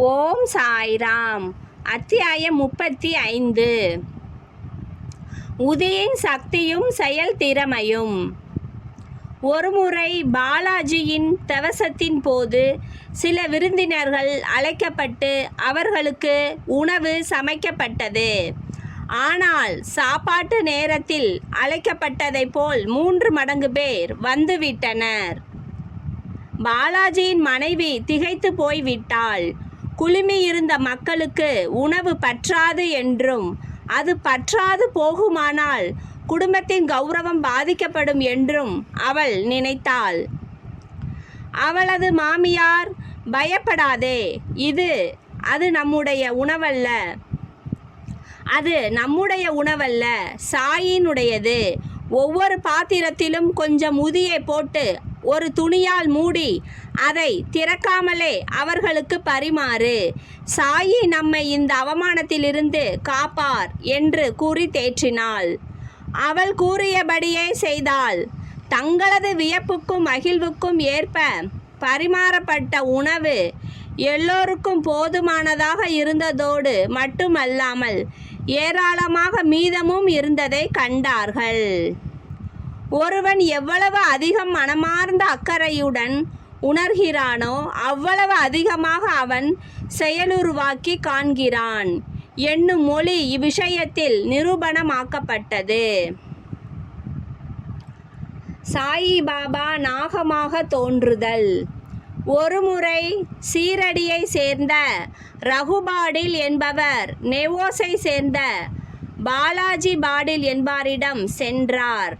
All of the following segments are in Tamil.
ஓம் சாய்ராம். அத்தியாயம் 35. உதியின் சக்தியும் செயல் திறமையும். ஒருமுறை பாலாஜியின் தவசத்தின் போது சில விருந்தினர்கள் அழைக்கப்பட்டு அவர்களுக்கு உணவு சமைக்கப்பட்டது. ஆனால் சாப்பாட்டு நேரத்தில் அழைக்கப்பட்டதைப் போல் 3 மடங்கு பேர் வந்துவிட்டனர். பாலாஜியின் மனைவி திகைத்து போய்விட்டாள். குழுமியிருந்த மக்களுக்கு உணவு பற்றாது என்றும் அது பற்றாது போகுமானால் குடும்பத்தின் கௌரவம் பாதிக்கப்படும் என்றும் அவள் நினைத்தாள். அவளது மாமியார், பயப்படாதே, அது நம்முடைய உணவல்ல, சாயினுடையது. ஒவ்வொரு பாத்திரத்திலும் கொஞ்சம் உதியை போட்டு ஒரு துணியால் மூடி அதை திறக்காமலே அவர்களுக்கு பரிமாறு. சாயி நம்மை இந்த அவமானத்திலிருந்து காப்பார் என்று கூறி தேற்றினாள். அவள் கூறியபடியே செய்தாள். தங்களது வியப்புக்கும் மகிழ்வுக்கும் ஏற்ப பரிமாறப்பட்ட உணவு எல்லோருக்கும் போதுமானதாக இருந்ததோடு மட்டுமல்லாமல் ஏராளமாக மீதமும் இருந்ததை கண்டார்கள். ஒருவன் எவ்வளவு அதிகம் மனமார்ந்த அக்கறையுடன் உணர்கிறானோ அவ்வளவு அதிகமாக அவன் செயலுருவாக்கி காண்கிறான் என்னும் மொழி இவ்விஷயத்தில் நிரூபணமாக்கப்பட்டது. சாயிபாபா நாகமாக தோன்றுதல். ஒருமுறை சீரடியை சேர்ந்த ரகுபாடில் என்பவர் நெவோஸை சேர்ந்த பாலாஜி பாடில் என்பாரிடம் சென்றார்.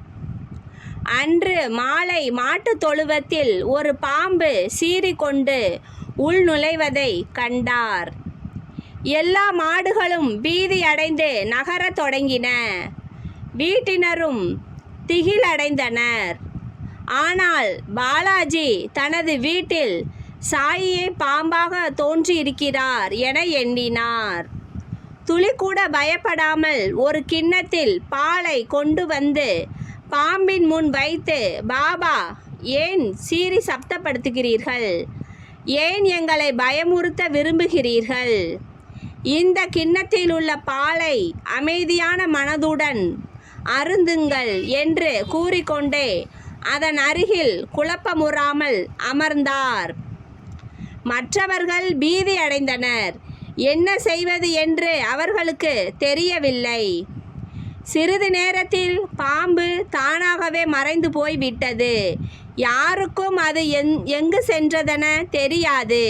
அன்று மாலை மாட்டுத் தொழுவத்தில் ஒரு பாம்பு சீறிக்கொண்டு உள் நுழைவதை கண்டார். எல்லா மாடுகளும் பீதி அடைந்து நகரத் தொடங்கின. வீட்டினரும் திகிலடைந்தனர். ஆனால் பாலாஜி தனது வீட்டில் சாயியை பாம்பாக தோன்றியிருக்கிறார் என எண்ணினார். துளிக்கூட பயப்படாமல் ஒரு கிண்ணத்தில் பாலை கொண்டு வந்து பாம்பின் முன் வைத்து, பாபா, ஏன் சீறி சப்தப்படுத்துகிறீர்கள்? ஏன் எங்களை பயமுறுத்த விரும்புகிறீர்கள்? இந்த கிண்ணத்தில் உள்ள பாலை அமைதியான மனதுடன் அருந்துங்கள் என்று கூறிக்கொண்டே அதன் அருகில் குழப்பமுறாமல் அமர்ந்தார். மற்றவர்கள் பீதி அடைந்தனர். என்ன செய்வது என்று அவர்களுக்கு தெரியவில்லை. சிறிது நேரத்தில் பாம்பு தானாகவே மறைந்து போய்விட்டது. யாருக்கும் அது எங்கு சென்றதென தெரியாது.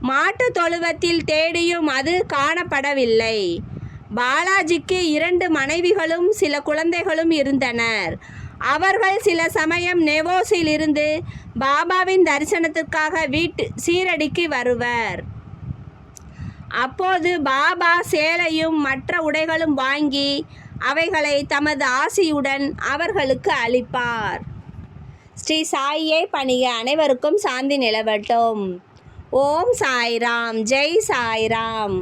மாட்டு தொழுவத்தில் தேடியும் அது காணப்படவில்லை. பாலாஜிக்கு 2 மனைவிகளும் சில குழந்தைகளும் இருந்தனர். அவர்கள் சில சமயம் நெவோஸில் இருந்து பாபாவின் தரிசனத்துக்காக சீரடிக்கு வருவர். அப்போது பாபா சேலையும் மற்ற உடைகளும் வாங்கி அவைகளை தமது ஆசியுடன் அவர்களுக்கு அளிப்பார். ஸ்ரீ சாயியை பணிக. அனைவருக்கும் சாந்தி நிலவட்டும். ஓம் சாய்ராம். ஜெய் சாய்ராம்.